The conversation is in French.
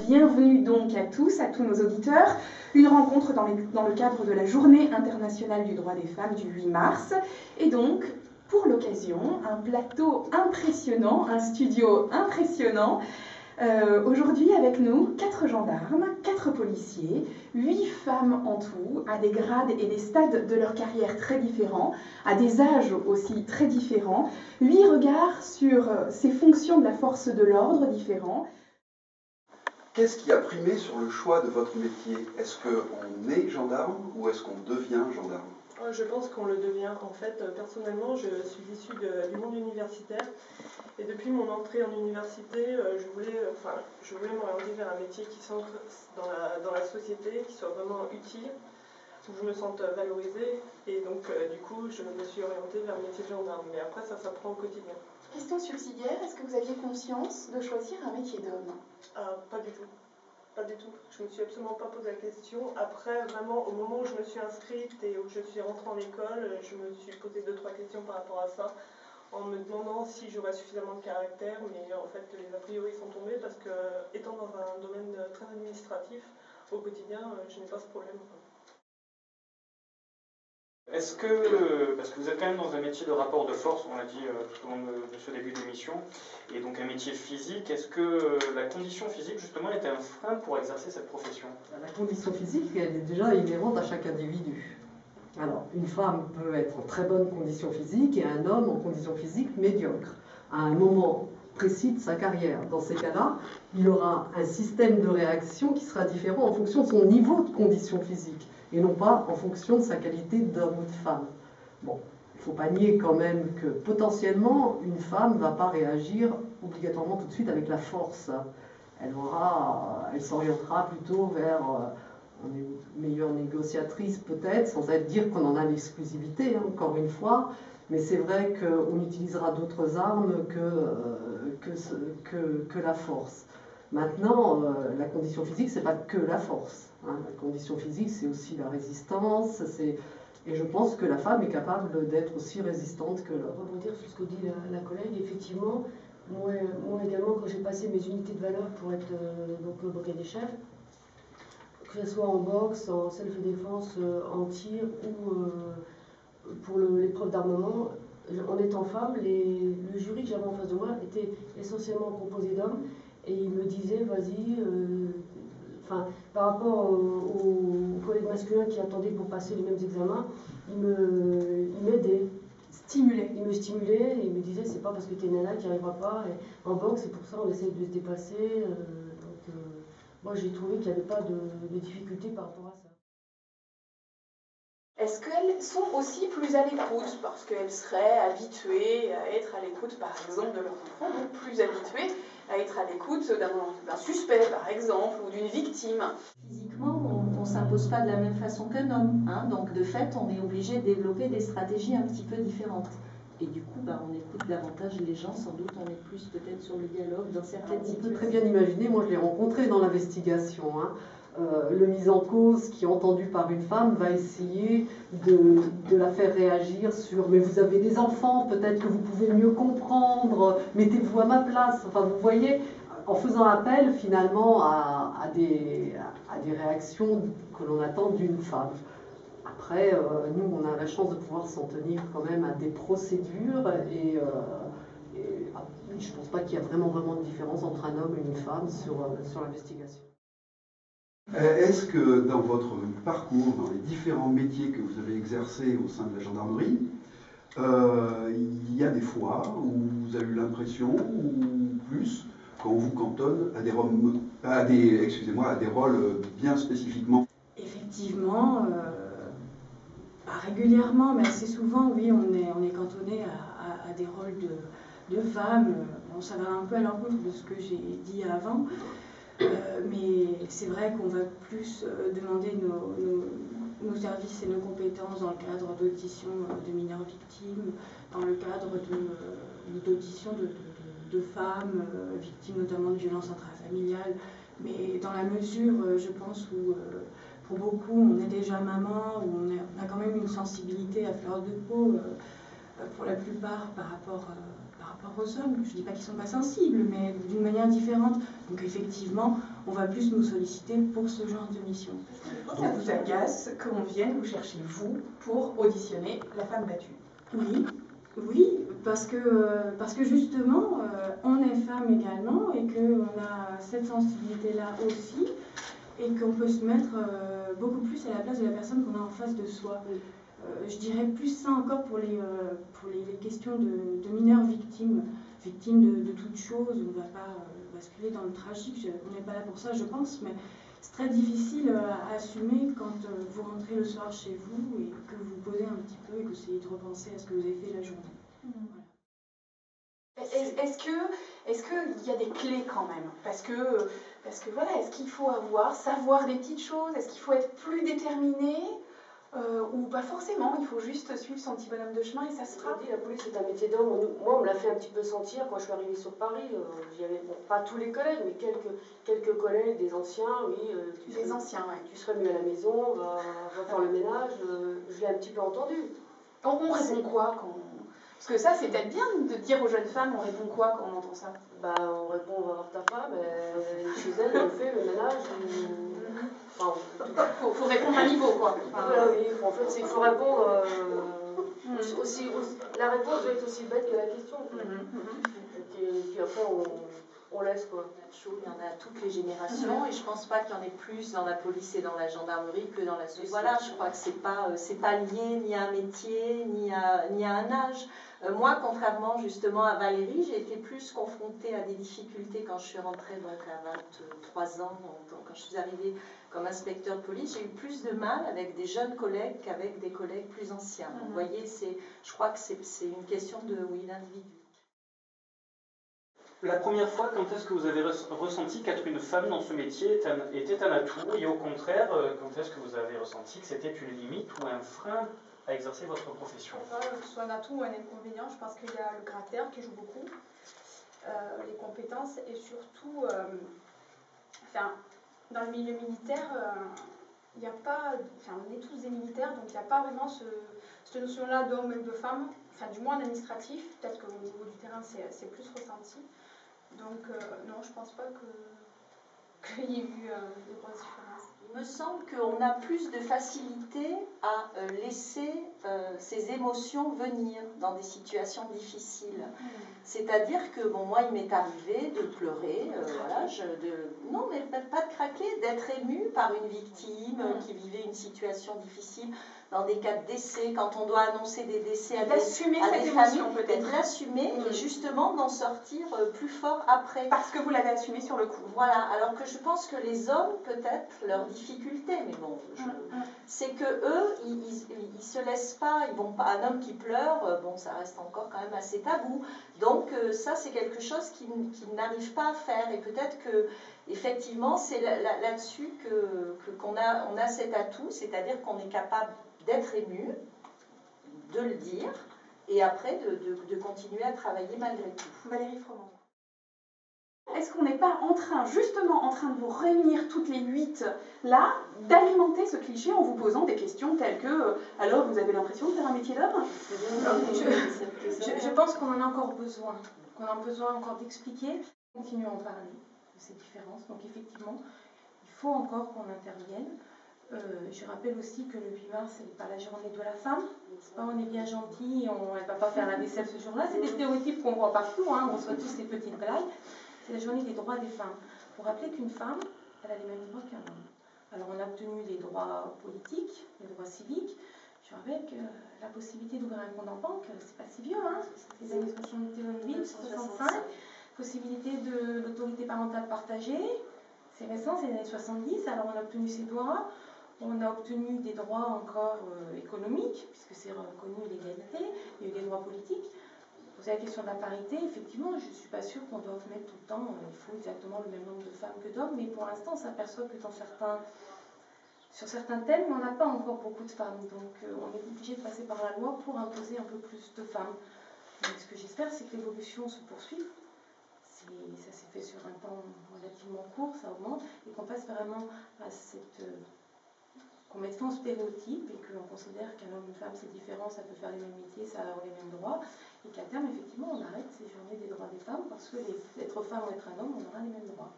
bienvenue donc à tous nos auditeurs. Une rencontre dans le cadre de la Journée internationale du droit des femmes du 8 mars. Et donc, pour l'occasion, un plateau impressionnant, un studio impressionnant. Aujourd'hui avec nous, 4 gendarmes, 4 policiers, 8 femmes en tout, à des grades et des stades de leur carrière très différents, à des âges aussi très différents, 8 regards sur ces fonctions de la force de l'ordre différents. Qu'est-ce qui a primé sur le choix de votre métier? Est-ce qu'on est gendarme ou est-ce qu'on devient gendarme? Je pense qu'on le devient. En fait, personnellement, je suis issue du monde universitaire. Et depuis mon entrée en université, je voulais m'orienter vers un métier qui s'ancre dans la société, qui soit vraiment utile, où je me sente valorisée. Et donc, du coup, je me suis orientée vers le métier de gendarme. Mais après, ça s'apprend au quotidien. Question subsidiaire, est-ce que vous aviez conscience de choisir un métier d'homme? Pas du tout. Pas du tout. Je me suis absolument pas posé la question. Après, vraiment, au moment où je me suis inscrite et où je suis rentrée en école, je me suis posé 2-3 questions par rapport à ça, en me demandant si j'aurais suffisamment de caractère, mais en fait, les a priori sont tombés parce que, étant dans un domaine très administratif, au quotidien, je n'ai pas ce problème. Est-ce que, parce que vous êtes quand même dans un métier de rapport de force, on l'a dit tout au long de ce début d'émission, et donc un métier physique, est-ce que la condition physique justement est un frein pour exercer cette profession? La condition physique, elle est déjà inhérente à chaque individu. Alors, une femme peut être en très bonne condition physique et un homme en condition physique médiocre, à un moment précis de sa carrière. Dans ces cas-là, il aura un système de réaction qui sera différent en fonction de son niveau de condition physique, et non pas en fonction de sa qualité d'homme ou de femme. Bon, il ne faut pas nier quand même que potentiellement, une femme ne va pas réagir obligatoirement tout de suite avec la force. Elle s'orientera plutôt vers une meilleure négociatrice peut-être, sans dire qu'on en a l'exclusivité, hein, encore une fois, mais c'est vrai qu'on utilisera d'autres armes que la force. Maintenant, la condition physique, c'est pas que la force. Hein. La condition physique, c'est aussi la résistance. Et je pense que la femme est capable d'être aussi résistante que l'homme. Pour rebondir sur ce que dit la collègue, effectivement, moi également, quand j'ai passé mes unités de valeur pour être brigadier chef, que ce soit en boxe, en self-défense, en tir ou pour l'épreuve d'armement, en étant femme, le jury que j'avais en face de moi était essentiellement composé d'hommes. Et il me disait, vas-y, par rapport aux collègues masculins qui attendaient pour passer les mêmes examens, il m'aidait. Il me stimulait, et il me disait, c'est pas parce que t'es nana qu'il n'y arrivera pas. Et en boxe, c'est pour ça on essaie de se dépasser. Moi, j'ai trouvé qu'il n'y avait pas de difficulté par rapport à ça. Est-ce qu'elles sont aussi plus à l'écoute parce qu'elles seraient habituées à être à l'écoute, par exemple, de leurs enfants, donc plus habituées à être à l'écoute d'un suspect, par exemple, ou d'une victime? Physiquement, on ne s'impose pas de la même façon qu'un homme. Hein, donc, de fait, on est obligé de développer des stratégies un petit peu différentes. Et du coup, on écoute davantage les gens, sans doute, on est plus peut-être sur le dialogue dans certaines situations. On peut très bien imaginer, moi je l'ai rencontré dans l'investigation, hein. Le mis en cause qui est entendu par une femme va essayer de la faire réagir sur « mais vous avez des enfants, peut-être que vous pouvez mieux comprendre, mettez-vous à ma place ». Enfin, vous voyez, en faisant appel finalement à des réactions que l'on attend d'une femme. Après, nous, on a la chance de pouvoir s'en tenir quand même à des procédures et je ne pense pas qu'il y a vraiment de différence entre un homme et une femme sur l'investigation. Est-ce que dans votre parcours, dans les différents métiers que vous avez exercés au sein de la gendarmerie, il y a des fois où vous avez eu l'impression, ou plus, qu'on vous cantonne à des rôles bien spécifiquement? Effectivement, pas régulièrement, mais assez souvent, oui, on est cantonné à des rôles de femmes. Bon, ça va un peu à l'encontre de ce que j'ai dit avant. Mais c'est vrai qu'on va plus demander nos services et nos compétences dans le cadre d'audition de mineurs victimes, dans le cadre d'audition de femmes victimes notamment de violences intrafamiliales. Mais dans la mesure, je pense, où pour beaucoup on est déjà maman, où on a quand même une sensibilité à fleur de peau, pour la plupart par rapport aux hommes. Je ne dis pas qu'ils ne sont pas sensibles, mais d'une manière différente. Donc effectivement, on va plus nous solliciter pour ce genre de mission. Ça vous agace qu'on vienne vous chercher, vous, pour auditionner la femme battue? Oui, oui, parce que justement, on est femme également et qu'on a cette sensibilité-là aussi et qu'on peut se mettre beaucoup plus à la place de la personne qu'on a en face de soi. Je dirais plus ça encore pour les questions de mineurs victimes de toutes choses. On ne va pas basculer dans le tragique, on n'est pas là pour ça, je pense, mais c'est très difficile à assumer quand vous rentrez le soir chez vous et que vous posez un petit peu et que vous essayez de repenser à ce que vous avez fait la journée. Voilà. Est-ce qu'il y a des clés quand même? Parce que voilà, est-ce qu'il faut savoir des petites choses? Est-ce qu'il faut être plus déterminé? Ou pas forcément, il faut juste suivre son petit bonhomme de chemin et ça se fera. La police c'est un métier d'homme. Moi on me l'a fait un petit peu sentir quand je suis arrivée sur Paris. J'y avais, bon, pas tous les collègues, mais quelques collègues, des anciens, oui. Tu serais mieux à la maison, va faire le ménage. Je l'ai un petit peu entendu. On répond quoi quand... Parce que ça, c'est peut-être bien de dire aux jeunes femmes, on répond quoi quand on entend ça? On répond, on va voir ta femme, chez elle, elle fait le ménage. Faut répondre à niveau, quoi. Oui, en fait, c'est qu'il faut répondre aussi. La réponse doit être aussi bête que la question. Et puis après, on laisse, quoi. Il y en a toutes les générations et je pense pas qu'il y en ait plus dans la police et dans la gendarmerie que dans la société. Voilà, je crois que c'est pas lié ni à un métier, ni à un âge. Moi, contrairement justement à Valérie, j'ai été plus confrontée à des difficultés quand je suis rentrée donc à 23 ans, donc, quand je suis arrivée comme inspecteur de police, j'ai eu plus de mal avec des jeunes collègues qu'avec des collègues plus anciens. Donc, vous voyez, je crois que c'est une question d'individu. La première fois, quand est-ce que vous avez ressenti qu'être une femme dans ce métier était un atout, et au contraire, quand est-ce que vous avez ressenti que c'était une limite ou un frein à exercer votre profession? Que ce soit un atout ou un inconvénient, je pense qu'il y a le caractère qui joue beaucoup, les compétences et surtout, dans le milieu militaire, il n'y a pas, on est tous des militaires, donc il n'y a pas vraiment cette notion-là d'homme et de femme, du moins en administratif, peut-être qu'au niveau du terrain c'est plus ressenti. Donc non, je ne pense pas qu'il y ait eu de grosses différences. Il me semble qu'on a plus de facilité à laisser ses émotions venir dans des situations difficiles. C'est-à-dire que, moi, il m'est arrivé de pleurer, non, mais pas de craquer, d'être émue par une victime qui vivait une situation difficile, dans des cas de décès, quand on doit annoncer des décès à des familles, et de l'assumer et justement d'en sortir plus fort après. Parce que vous l'avez assumé sur le coup. Voilà, alors que je pense que les hommes, peut-être, leur difficulté, mais bon, c'est que eux, ils se laissent pas, ils vont pas, un homme qui pleure, ça reste encore quand même assez tabou. Donc ça, c'est quelque chose qu'ils n'arrivent pas à faire, et peut-être que effectivement, c'est là-dessus qu'on a cet atout, c'est-à-dire qu'on est capable d'être ému, de le dire, et après de continuer à travailler malgré tout. Valérie Froment. Est-ce qu'on n'est pas justement en train de vous réunir toutes les 8 là, d'alimenter ce cliché en vous posant des questions telles que alors vous avez l'impression de faire un métier d'homme? Je pense qu'on en a encore besoin, qu'on a besoin encore d'expliquer. Continuer à en parler de ces différences. Donc effectivement, il faut encore qu'on intervienne. Je rappelle aussi que le 8 mars, ce n'est pas la journée de la femme. C'est pas on est bien gentil, elle ne va pas faire la vaisselle ce jour-là. C'est des stéréotypes qu'on voit partout, on reçoit tous ces petites blagues. C'est la journée des droits des femmes. Pour rappeler qu'une femme, elle a les mêmes droits qu'un homme. Alors on a obtenu les droits politiques, les droits civiques. Je rappelle que la possibilité d'ouvrir un compte en banque, c'est pas si vieux, c'est les années 68, 65. Possibilité de l'autorité parentale partagée, c'est récent, c'est les années 70. Alors on a obtenu ces droits. On a obtenu des droits encore économiques, puisque c'est reconnu l'égalité. Il y a eu des droits politiques. Posez la question de la parité, effectivement, je ne suis pas sûre qu'on doive mettre tout le temps, il faut exactement le même nombre de femmes que d'hommes, mais pour l'instant, on s'aperçoit que sur certains thèmes, on n'a pas encore beaucoup de femmes. Donc, on est obligé de passer par la loi pour imposer un peu plus de femmes. Mais ce que j'espère, c'est que l'évolution se poursuive. Ça s'est fait sur un temps relativement court, ça augmente, et qu'on passe vraiment à qu'on mette fin au stéréotype et qu'on considère qu'un homme et une femme c'est différent, ça peut faire les mêmes métiers, ça a les mêmes droits, et qu'à terme, effectivement, on arrête ces journées des droits des femmes parce que être femme ou être un homme, on aura les mêmes droits.